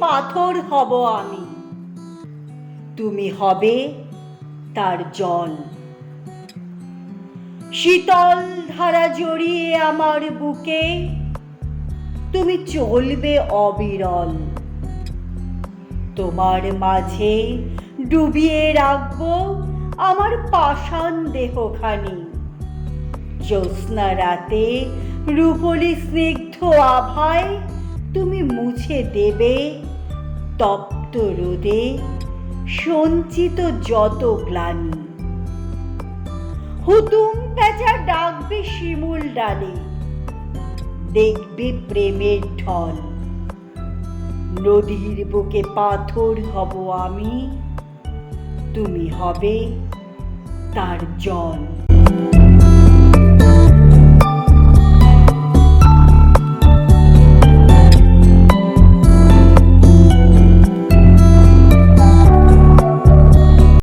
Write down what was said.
পাথর হব আমি, তুমি হবে তার জল। শীতল ধারা জড়িয়ে আমার বুকে তুমি চলবে অবিরল। তোমার মাঝে ডুবিয়ে রাখবো আমার পাষাণ দেহখানি। জ্যোৎস্না রাতে রূপলি স্নিগ্ধ আভায় তুমি মুছে দেবে তপ্ত রোদে সঞ্চিত যত গ্লানি। হুতুম প্যাঁচা ডাকবে শিমুল ডালে, দেখবে প্রেমের ঢল। নদীর বুকে পাথর হব আমি, তুমি হবে তার জল।